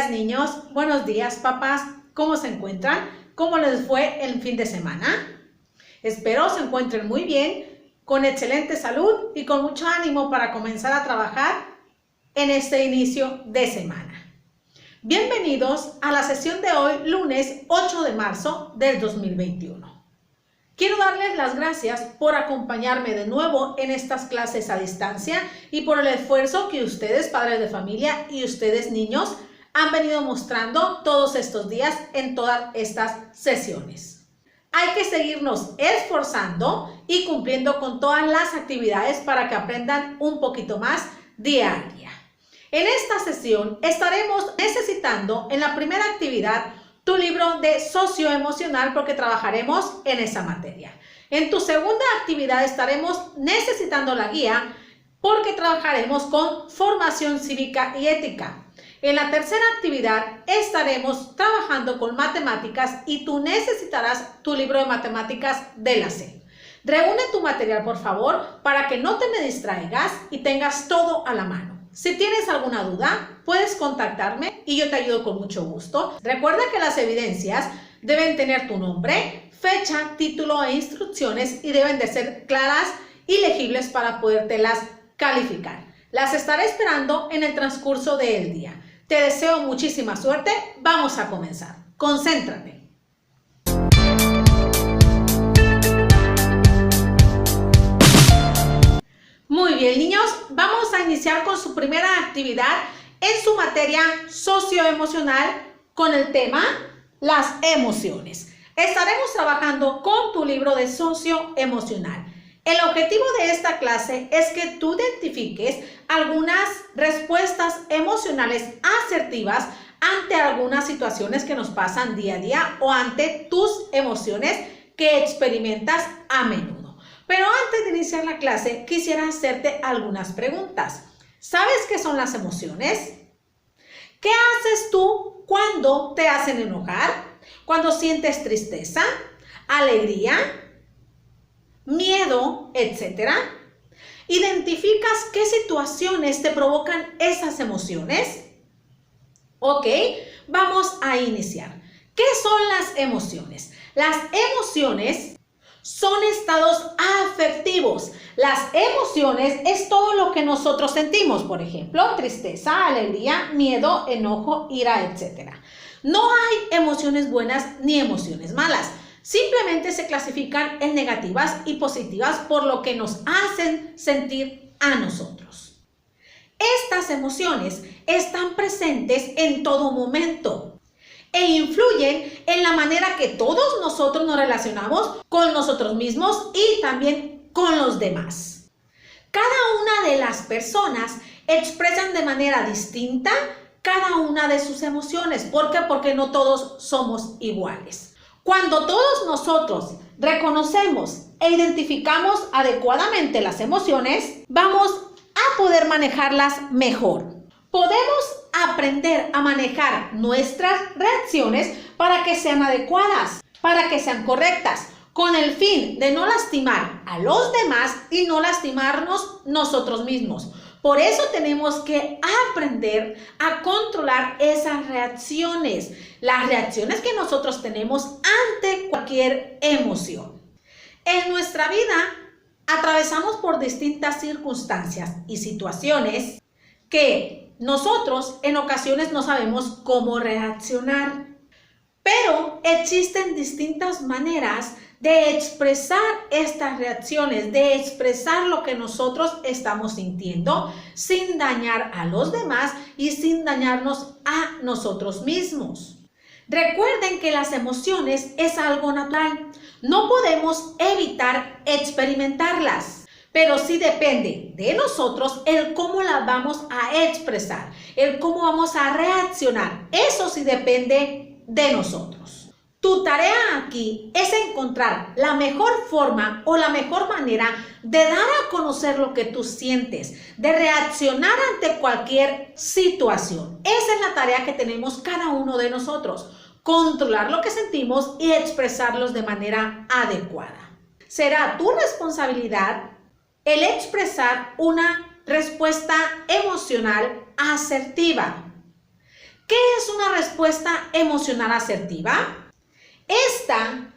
días, niños. Buenos días, papás. ¿Cómo se encuentran? ¿Cómo les fue el fin de semana? Espero se encuentren muy bien, con excelente salud y con mucho ánimo para comenzar a trabajar en este inicio de semana. Bienvenidos a la sesión de hoy, lunes 8 de marzo del 2021. Quiero darles las gracias por acompañarme de nuevo en estas clases a distancia y por el esfuerzo que ustedes, padres de familia, y ustedes, niños, han venido mostrando todos estos días en todas estas sesiones. Hay que seguirnos esforzando y cumpliendo con todas las actividades para que aprendan un poquito más día a día. En esta sesión estaremos necesitando en la primera actividad tu libro de socioemocional porque trabajaremos en esa materia. En tu segunda actividad estaremos necesitando la guía porque trabajaremos con formación cívica y ética. En la tercera actividad estaremos trabajando con matemáticas y tú necesitarás tu libro de matemáticas de la SEP. Reúne tu material, por favor, para que no te me distraigas y tengas todo a la mano. Si tienes alguna duda, puedes contactarme y yo te ayudo con mucho gusto. Recuerda que las evidencias deben tener tu nombre, fecha, título e instrucciones y deben de ser claras y legibles para podértelas calificar. Las estaré esperando en el transcurso del día. Te deseo muchísima suerte. Vamos a comenzar. Concéntrate. Muy bien, niños, vamos a iniciar con su primera actividad en su materia socioemocional con el tema las emociones. Estaremos trabajando con tu libro de socioemocional. El objetivo de esta clase es que tú identifiques algunas respuestas emocionales asertivas ante algunas situaciones que nos pasan día a día o ante tus emociones que experimentas a menudo. Pero antes de iniciar la clase, quisiera hacerte algunas preguntas. ¿Sabes qué son las emociones? ¿Qué haces tú cuando te hacen enojar? ¿Cuando sientes tristeza, alegría, miedo, etcétera? ¿Identificas qué situaciones te provocan esas emociones? Ok, vamos a iniciar. ¿Qué son las emociones? Las emociones son estados afectivos. Las emociones es todo lo que nosotros sentimos, por ejemplo, tristeza, alegría, miedo, enojo, ira, etc. No hay emociones buenas ni emociones malas. Simplemente se clasifican en negativas y positivas por lo que nos hacen sentir a nosotros. Estas emociones están presentes en todo momento e influyen en la manera que todos nosotros nos relacionamos con nosotros mismos y también con los demás. Cada una de las personas expresan de manera distinta cada una de sus emociones. ¿Por qué? Porque no todos somos iguales. Cuando todos nosotros reconocemos e identificamos adecuadamente las emociones, vamos a poder manejarlas mejor. Podemos aprender a manejar nuestras reacciones para que sean adecuadas, para que sean correctas, con el fin de no lastimar a los demás y no lastimarnos nosotros mismos. Por eso tenemos que aprender a controlar esas reacciones, las reacciones que nosotros tenemos ante cualquier emoción. En nuestra vida atravesamos por distintas circunstancias y situaciones que nosotros en ocasiones no sabemos cómo reaccionar, pero existen distintas maneras de expresar estas reacciones, de expresar lo que nosotros estamos sintiendo sin dañar a los demás y sin dañarnos a nosotros mismos. Recuerden que las emociones es algo natural, no podemos evitar experimentarlas. Pero sí depende de nosotros el cómo las vamos a expresar, el cómo vamos a reaccionar. Eso sí depende de nosotros. Tu tarea aquí es encontrar la mejor forma o la mejor manera de dar a conocer lo que tú sientes, de reaccionar ante cualquier situación. Esa es la tarea que tenemos cada uno de nosotros. Controlar lo que sentimos y expresarlos de manera adecuada. Será tu responsabilidad el expresar una respuesta emocional asertiva. ¿Qué es una respuesta emocional asertiva? Esta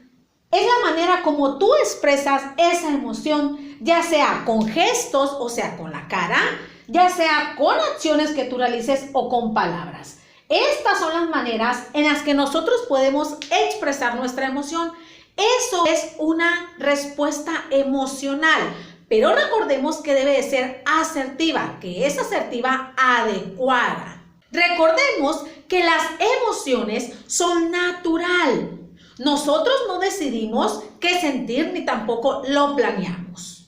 es la manera como tú expresas esa emoción, ya sea con gestos, o sea, con la cara, ya sea con acciones que tú realices o con palabras. Estas son las maneras en las que nosotros podemos expresar nuestra emoción. Eso es una respuesta emocional, pero recordemos que debe de ser asertiva, que es asertiva adecuada. Recordemos que las emociones son naturales. Nosotros no decidimos qué sentir ni tampoco lo planeamos.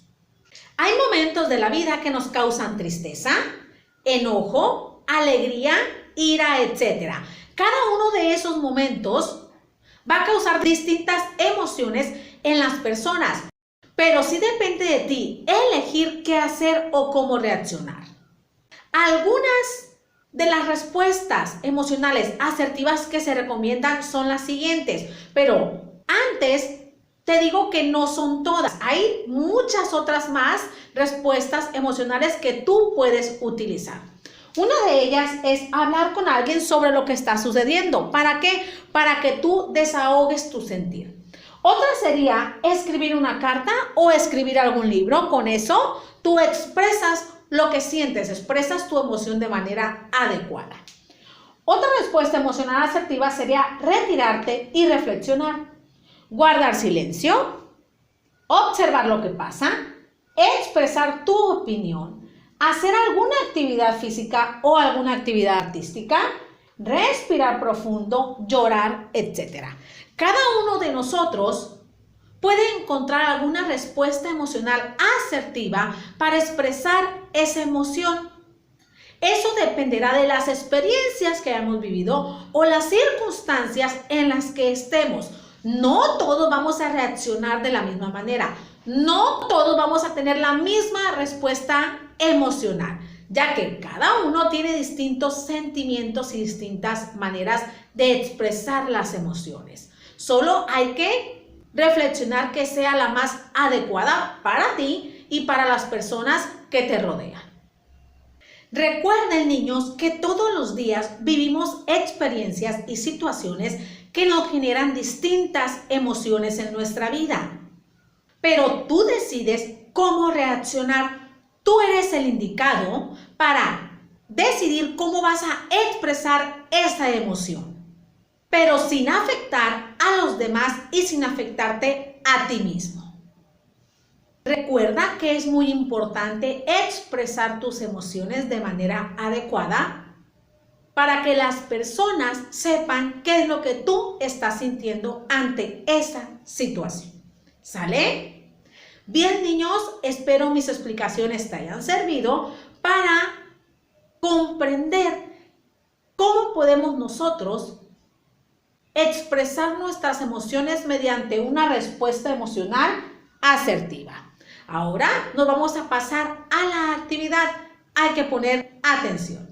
Hay momentos de la vida que nos causan tristeza, enojo, alegría, ira, etc. Cada uno de esos momentos va a causar distintas emociones en las personas, pero sí depende de ti elegir qué hacer o cómo reaccionar. Algunas de las respuestas emocionales asertivas que se recomiendan son las siguientes, pero antes te digo que no son todas. Hay muchas otras más respuestas emocionales que tú puedes utilizar. Una de ellas es hablar con alguien sobre lo que está sucediendo. ¿Para qué? Para que tú desahogues tu sentir. Otra sería escribir una carta o escribir algún libro. Con eso tú expresas lo que sientes, expresas tu emoción de manera adecuada. Otra respuesta emocional asertiva sería retirarte y reflexionar, guardar silencio, observar lo que pasa, expresar tu opinión, hacer alguna actividad física o alguna actividad artística, respirar profundo, llorar, etc. Cada uno de nosotros puede encontrar alguna respuesta emocional asertiva para expresar esa emoción. Eso dependerá de las experiencias que hayamos vivido o las circunstancias en las que estemos. No todos vamos a reaccionar de la misma manera. No todos vamos a tener la misma respuesta emocional, ya que cada uno tiene distintos sentimientos y distintas maneras de expresar las emociones. Solo hay que reflexionar que sea la más adecuada para ti y para las personas que te rodean. Recuerden, niños, que todos los días vivimos experiencias y situaciones que nos generan distintas emociones en nuestra vida. Pero tú decides cómo reaccionar. Tú eres el indicado para decidir cómo vas a expresar esa emoción, pero sin afectar a los demás y sin afectarte a ti mismo. Recuerda que es muy importante expresar tus emociones de manera adecuada para que las personas sepan qué es lo que tú estás sintiendo ante esa situación. ¿Sale? Bien, niños, espero mis explicaciones te hayan servido para comprender cómo podemos nosotros expresar nuestras emociones mediante una respuesta emocional asertiva. Ahora nos vamos a pasar a la actividad. Hay que poner atención.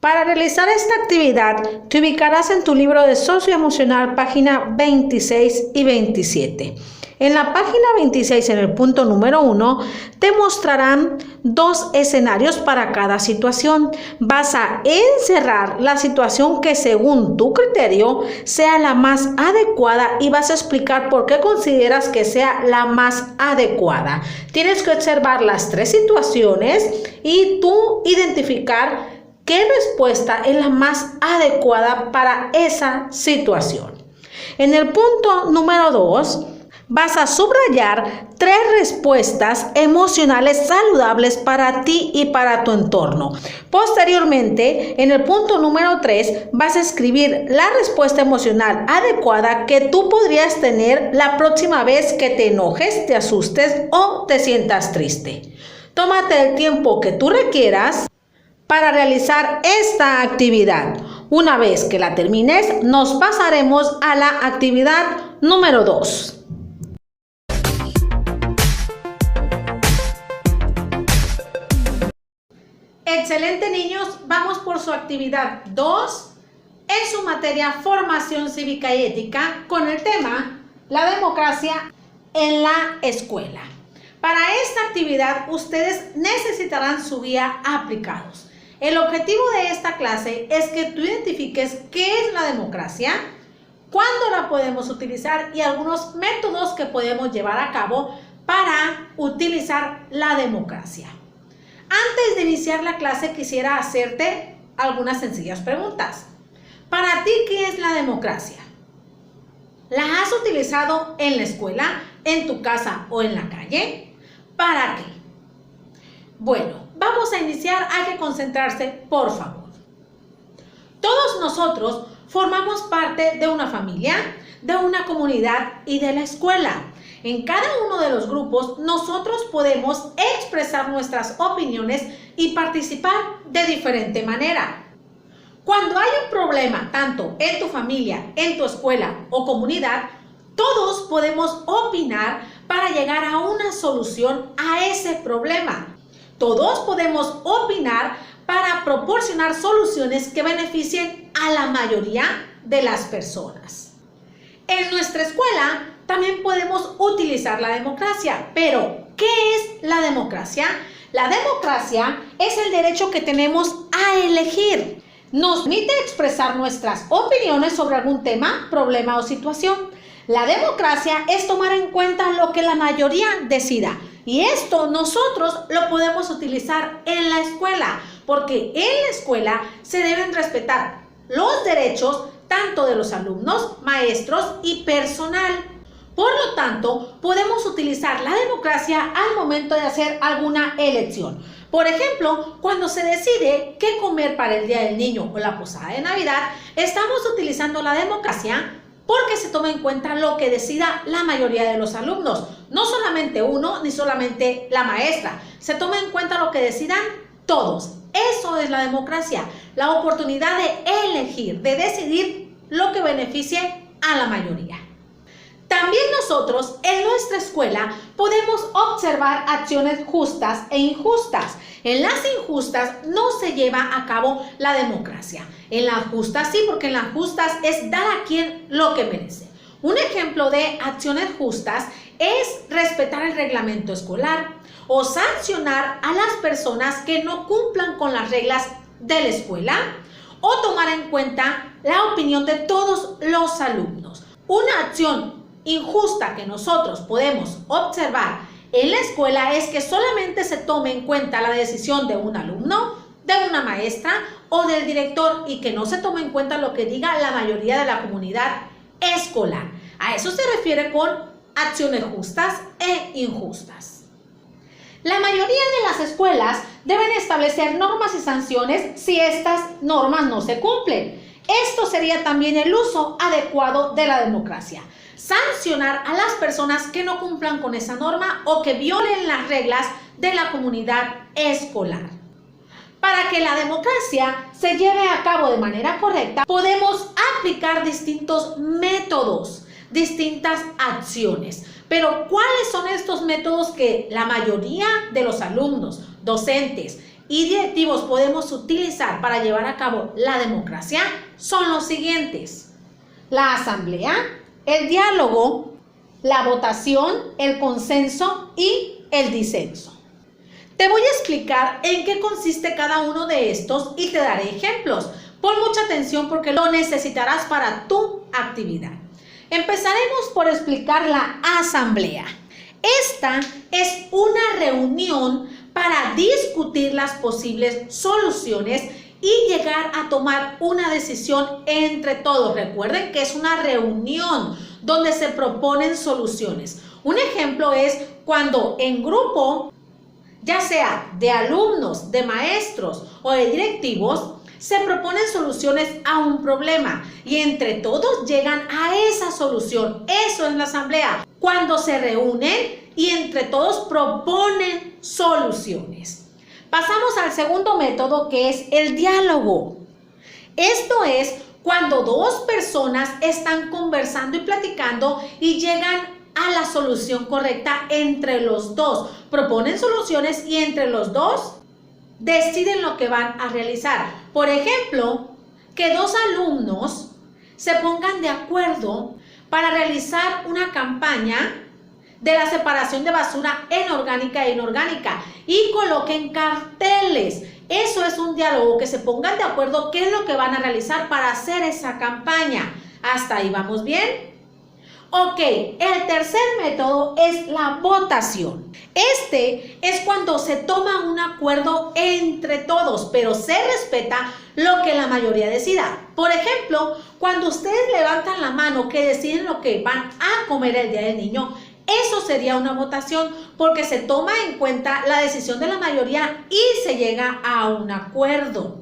Para realizar esta actividad, te ubicarás en tu libro de socioemocional, página 26 y 27. En la página 26, en el punto número 1, te mostrarán dos escenarios para cada situación. Vas a encerrar la situación que según tu criterio sea la más adecuada y vas a explicar por qué consideras que sea la más adecuada. Tienes que observar las tres situaciones y tú identificar qué respuesta es la más adecuada para esa situación. En el punto número 2, vas a subrayar tres respuestas emocionales saludables para ti y para tu entorno. Posteriormente, en el punto número 3, vas a escribir la respuesta emocional adecuada que tú podrías tener la próxima vez que te enojes, te asustes o te sientas triste. Tómate el tiempo que tú requieras para realizar esta actividad. Una vez que la termines, nos pasaremos a la actividad número 2. Excelente, niños, vamos por su actividad 2 en su materia Formación Cívica y Ética con el tema La democracia en la escuela. Para esta actividad ustedes necesitarán su guía Aplicados. El objetivo de esta clase es que tú identifiques qué es la democracia, cuándo la podemos utilizar y algunos métodos que podemos llevar a cabo para utilizar la democracia. Antes de iniciar la clase quisiera hacerte algunas sencillas preguntas. Para ti, ¿qué es la democracia? ¿La has utilizado en la escuela, en tu casa o en la calle? ¿Para qué? Bueno, vamos a iniciar. Hay que concentrarse, por favor. Todos nosotros formamos parte de una familia, de una comunidad y de la escuela. En cada uno de los grupos nosotros podemos expresar nuestras opiniones y participar de diferente manera. Cuando hay un problema, tanto en tu familia, en tu escuela o comunidad, todos podemos opinar para llegar a una solución a ese problema. Todos podemos opinar para proporcionar soluciones que beneficien a la mayoría de las personas. En nuestra escuela también podemos utilizar la democracia, pero ¿qué es la democracia? La democracia es el derecho que tenemos a elegir. Nos permite expresar nuestras opiniones sobre algún tema, problema o situación. La democracia es tomar en cuenta lo que la mayoría decida. Y esto nosotros lo podemos utilizar en la escuela, porque en la escuela se deben respetar los derechos tanto de los alumnos, maestros y personal. Por lo tanto, podemos utilizar la democracia al momento de hacer alguna elección. Por ejemplo, cuando se decide qué comer para el Día del Niño o la posada de Navidad, estamos utilizando la democracia porque se toma en cuenta lo que decida la mayoría de los alumnos. No solamente uno, ni solamente la maestra. Se toma en cuenta lo que decidan todos. Eso es la democracia, la oportunidad de elegir, de decidir lo que beneficie a la mayoría. También nosotros en nuestra escuela podemos observar acciones justas e injustas. En las injustas no se lleva a cabo la democracia. En las justas sí, porque en las justas es dar a quien lo que merece. Un ejemplo de acciones justas es respetar el reglamento escolar o sancionar a las personas que no cumplan con las reglas de la escuela o tomar en cuenta la opinión de todos los alumnos. Una acción injusta que nosotros podemos observar en la escuela es que solamente se tome en cuenta la decisión de un alumno, de una maestra o del director y que no se tome en cuenta lo que diga la mayoría de la comunidad escolar. A eso se refiere con acciones justas e injustas. La mayoría de las escuelas deben establecer normas y sanciones si estas normas no se cumplen. Esto sería también el uso adecuado de la democracia. Sancionar a las personas que no cumplan con esa norma o que violen las reglas de la comunidad escolar. Para que la democracia se lleve a cabo de manera correcta, podemos aplicar distintos métodos, distintas acciones. Pero ¿cuáles son estos métodos que la mayoría de los alumnos, docentes y directivos podemos utilizar para llevar a cabo la democracia? Son los siguientes: la asamblea, el diálogo, la votación, el consenso y el disenso. Te voy a explicar en qué consiste cada uno de estos y te daré ejemplos. Pon mucha atención porque lo necesitarás para tu actividad. Empezaremos por explicar la asamblea. Esta es una reunión para discutir las posibles soluciones y llegar a tomar una decisión entre todos. Recuerden que es una reunión donde se proponen soluciones. Un ejemplo es cuando en grupo, ya sea de alumnos, de maestros o de directivos, se proponen soluciones a un problema y entre todos llegan a esa solución. Eso es la asamblea, cuando se reúnen y entre todos proponen soluciones. Pasamos al segundo método, que es el diálogo. Esto es cuando dos personas están conversando y platicando y llegan a la solución correcta entre los dos. Proponen soluciones y entre los dos deciden lo que van a realizar. Por ejemplo, que dos alumnos se pongan de acuerdo para realizar una campaña de la separación de basura en orgánica e inorgánica y coloquen carteles Eso es un diálogo, que se pongan de acuerdo qué es lo que van a realizar para hacer esa campaña. ¿Hasta ahí vamos bien? Ok, el tercer método es la votación. Este es cuando se toma un acuerdo entre todos, pero se respeta lo que la mayoría decida. Por ejemplo, cuando ustedes levantan la mano que deciden lo que van a comer el día del niño, eso sería una votación porque se toma en cuenta la decisión de la mayoría y se llega a un acuerdo.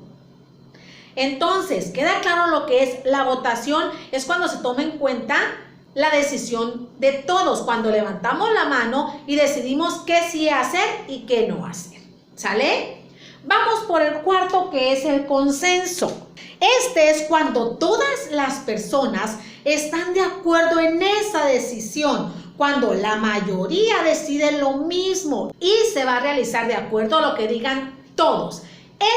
Entonces, ¿queda claro lo que es la votación? Es cuando se toma en cuenta la decisión de todos, cuando levantamos la mano y decidimos qué sí hacer y qué no hacer. ¿Sale? Vamos por el cuarto, que es el consenso. Este es cuando todas las personas están de acuerdo en esa decisión, cuando la mayoría decide lo mismo y se va a realizar de acuerdo a lo que digan todos.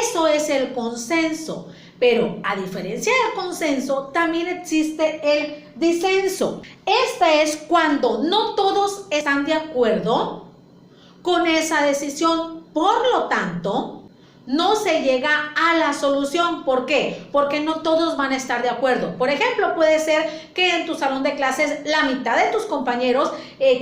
Eso es el consenso. Pero a diferencia del consenso, también existe el disenso. Este es cuando no todos están de acuerdo con esa decisión. Por lo tanto, no se llega a la solución. ¿Por qué? Porque no todos van a estar de acuerdo. Por ejemplo, puede ser que en tu salón de clases la mitad de tus compañeros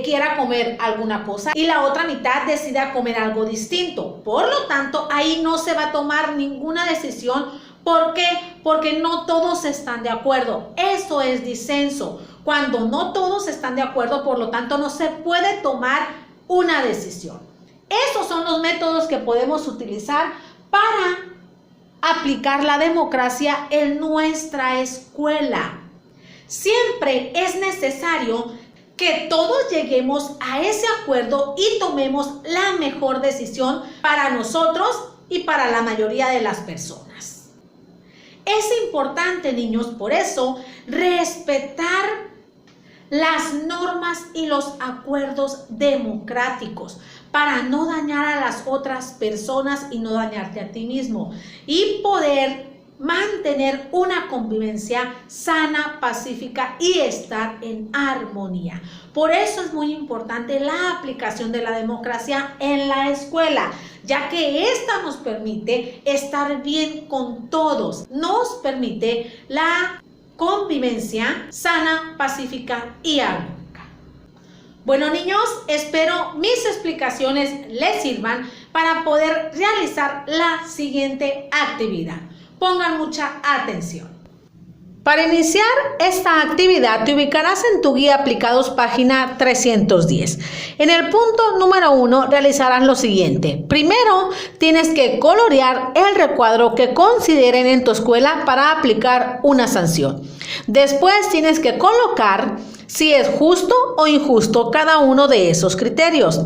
quiera comer alguna cosa y la otra mitad decida comer algo distinto. Por lo tanto, ahí no se va a tomar ninguna decisión. ¿Por qué? Porque no todos están de acuerdo. Eso es disenso. Cuando no todos están de acuerdo, por lo tanto, no se puede tomar una decisión. Esos son los métodos que podemos utilizar para aplicar la democracia en nuestra escuela. Siempre es necesario que todos lleguemos a ese acuerdo y tomemos la mejor decisión para nosotros y para la mayoría de las personas. Es importante, niños, por eso, respetar las normas y los acuerdos democráticos para no dañar a las otras personas y no dañarte a ti mismo y poder mantener una convivencia sana, pacífica y estar en armonía. Por eso es muy importante la aplicación de la democracia en la escuela, ya que esta nos permite estar bien con todos, nos permite la convivencia sana, pacífica y armónica. Bueno, niños, espero mis explicaciones les sirvan para poder realizar la siguiente actividad. Pongan mucha atención. Para iniciar esta actividad te ubicarás en tu guía aplicados página 310. En el punto número 1 realizarás lo siguiente. Primero tienes que colorear el recuadro que consideren en tu escuela para aplicar una sanción. Después tienes que colocar si es justo o injusto cada uno de esos criterios.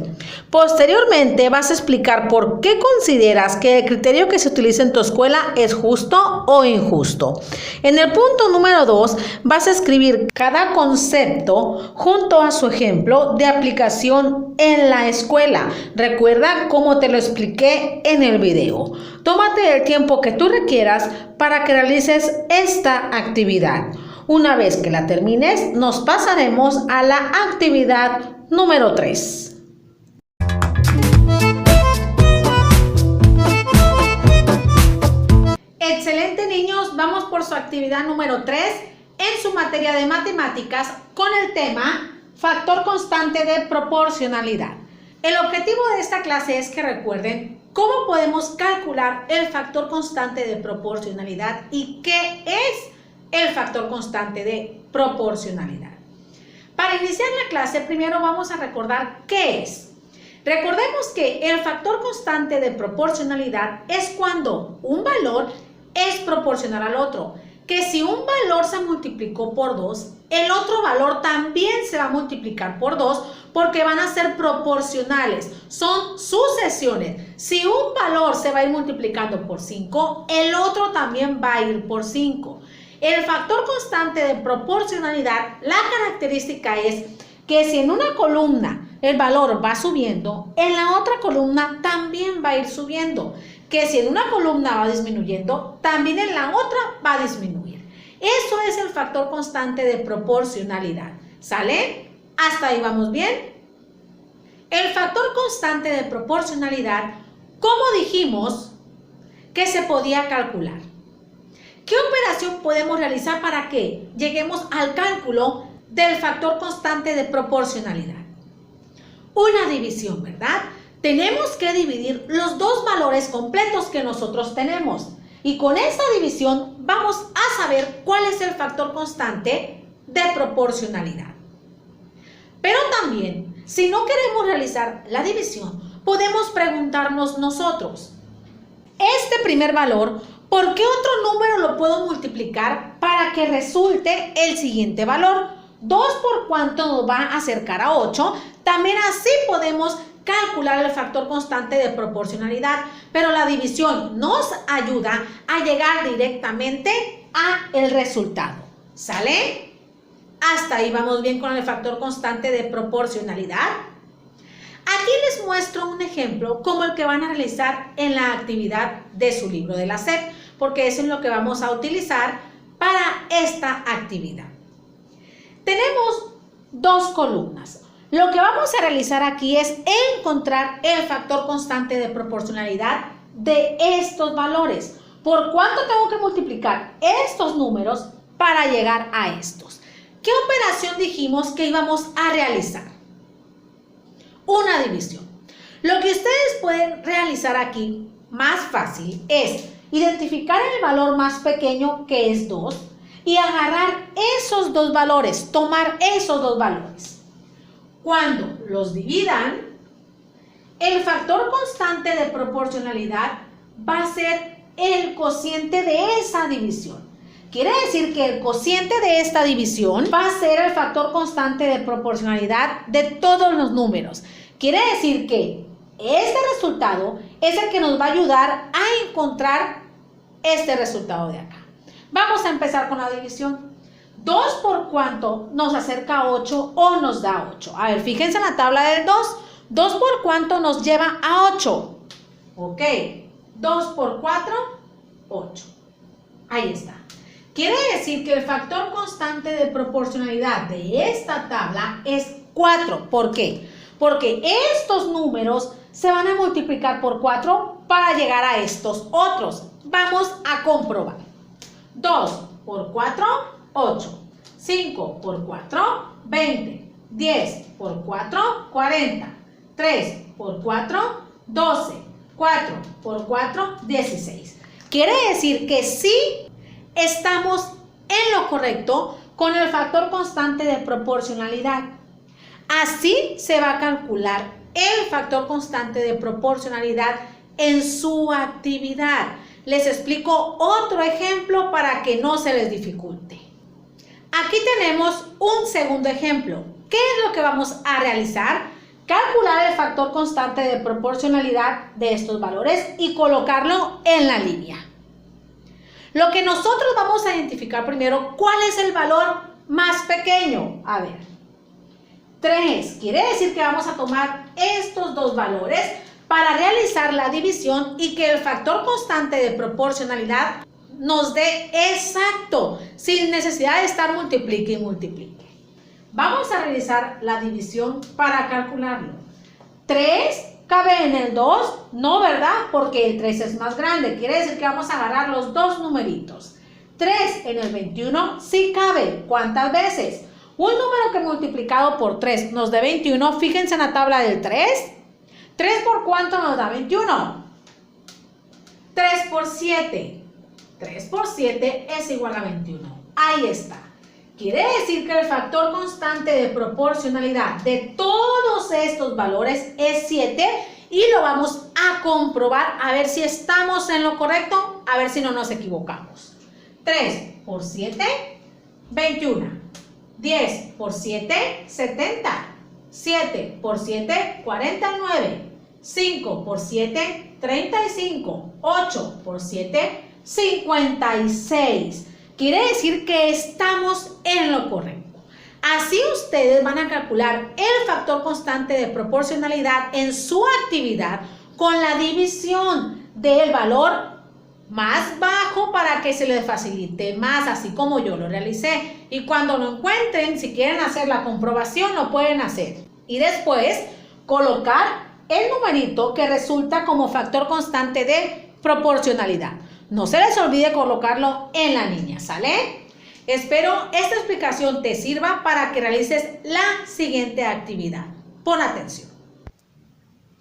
Posteriormente vas a explicar por qué consideras que el criterio que se utiliza en tu escuela es justo o injusto. En el punto número 2 vas a escribir cada concepto junto a su ejemplo de aplicación en la escuela. Recuerda cómo te lo expliqué en el video. Tómate el tiempo que tú requieras para que realices esta actividad. Una vez que la termines, nos pasaremos a la actividad número 3. Excelente, niños, vamos por su actividad número 3 en su materia de matemáticas con el tema factor constante de proporcionalidad. El objetivo de esta clase es que recuerden cómo podemos calcular el factor constante de proporcionalidad y qué es el factor constante de proporcionalidad. Para iniciar la clase, primero vamos a recordar qué es. Recordemos que el factor constante de proporcionalidad es cuando un valor es proporcional al otro, que si un valor se multiplicó por 2, el otro valor también se va a multiplicar por 2 porque van a ser proporcionales, son sucesiones. Si un valor se va a ir multiplicando por 5, el otro también va a ir por 5. El factor constante de proporcionalidad, la característica es que si en una columna el valor va subiendo, en la otra columna también va a ir subiendo. Que si en una columna va disminuyendo, también en la otra va a disminuir. Eso es el factor constante de proporcionalidad. ¿Sale? ¿Hasta ahí vamos bien? El factor constante de proporcionalidad, como dijimos, que se podía calcular. ¿Qué operación podemos realizar para que lleguemos al cálculo del factor constante de proporcionalidad? Una división, ¿verdad? Tenemos que dividir los dos valores completos que nosotros tenemos. Y con esta división vamos a saber cuál es el factor constante de proporcionalidad. Pero también, si no queremos realizar la división, podemos preguntarnos nosotros, este primer valor, ¿por qué otro número lo puedo multiplicar para que resulte el siguiente valor? 2 por cuánto nos va a acercar a 8. También así podemos calcular el factor constante de proporcionalidad, pero la división nos ayuda a llegar directamente a el resultado. ¿Sale? Hasta ahí vamos bien con el factor constante de proporcionalidad. Aquí les muestro un ejemplo como el que van a realizar en la actividad de su libro de la SEP, porque eso es lo que vamos a utilizar para esta actividad. Tenemos dos columnas. Lo que vamos a realizar aquí es encontrar el factor constante de proporcionalidad de estos valores. ¿Por cuánto tengo que multiplicar estos números para llegar a estos? ¿Qué operación dijimos que íbamos a realizar? Una división. Lo que ustedes pueden realizar aquí más fácil es identificar el valor más pequeño, que es 2, y agarrar esos dos valores, tomar esos dos valores. Cuando los dividan, el factor constante de proporcionalidad va a ser el cociente de esa división. Quiere decir que el cociente de esta división va a ser el factor constante de proporcionalidad de todos los números. Quiere decir que este resultado es el que nos va a ayudar a encontrar este resultado de acá. Vamos a empezar con la división. 2 por cuánto nos acerca a 8 o nos da 8. A ver, fíjense en la tabla del 2. 2 por cuánto nos lleva a 8. Ok. 2 por 4, 8. Ahí está. Quiere decir que el factor constante de proporcionalidad de esta tabla es 4. ¿Por qué? Porque estos números se van a multiplicar por 4 para llegar a estos otros. Vamos a comprobar. 2 por 4, 8. 5 por 4, 20. 10 por 4, 40. 3 por 4, 12. 4 por 4, 16. Quiere decir que sí estamos en lo correcto con el factor constante de proporcionalidad. Así se va a calcular el factor constante de proporcionalidad en su actividad. Les explico otro ejemplo para que no se les dificulte. Aquí tenemos un segundo ejemplo. ¿Qué es lo que vamos a realizar? Calcular el factor constante de proporcionalidad de estos valores y colocarlo en la línea. Lo que nosotros vamos a identificar primero, ¿cuál es el valor más pequeño? A ver, 3. Quiere decir que vamos a tomar estos dos valores para realizar la división y que el factor constante de proporcionalidad nos dé exacto, sin necesidad de estar multiplique y multiplique. Vamos a realizar la división para calcularlo. 3 cabe en el 2, no, ¿verdad? Porque el 3 es más grande. Quiere decir que vamos a agarrar los dos numeritos. 3 en el 21 sí cabe. ¿Cuántas veces? Un número que multiplicado por 3 nos dé 21. Fíjense en la tabla del 3. 3 por cuánto nos da 21. 3 por 7. 3 por 7 es igual a 21. Ahí está. Quiere decir que el factor constante de proporcionalidad de todos estos valores es 7 y lo vamos a comprobar a ver si estamos en lo correcto, a ver si no nos equivocamos. 3 por 7, 21. 10 por 7, 70. 7 por 7, 49. 5 por 7, 35. 8 por 7, 56. Quiere decir que estamos en lo correcto. Así ustedes van a calcular el factor constante de proporcionalidad en su actividad con la división del valor más bajo para que se les facilite más, así como yo lo realicé. Y cuando lo encuentren, si quieren hacer la comprobación, lo pueden hacer. Y después colocar el numerito que resulta como factor constante de proporcionalidad. No se les olvide colocarlo en la niña, ¿sale? Espero esta explicación te sirva para que realices la siguiente actividad. Pon atención.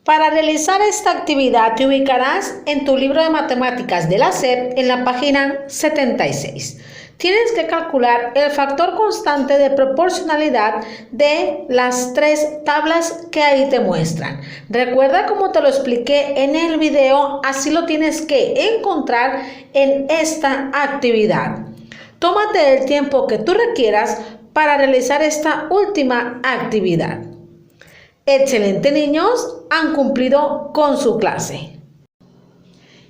Para realizar esta actividad te ubicarás en tu libro de matemáticas de la SEP en la página 76. Tienes que calcular el factor constante de proporcionalidad de las 3 tablas que ahí te muestran. Recuerda cómo te lo expliqué en el video, así lo tienes que encontrar en esta actividad. Tómate el tiempo que tú requieras para realizar esta última actividad. Excelente, niños, han cumplido con su clase.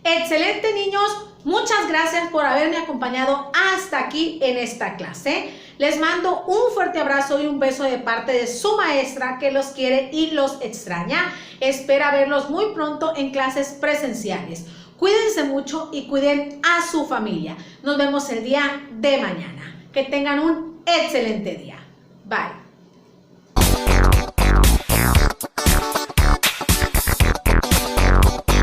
Excelente, niños, muchas gracias por haberme acompañado hasta aquí en esta clase. Les mando un fuerte abrazo y un beso de parte de su maestra que los quiere y los extraña. Espera verlos muy pronto en clases presenciales. Cuídense mucho y cuiden a su familia. Nos vemos el día de mañana. Que tengan un excelente día. Bye.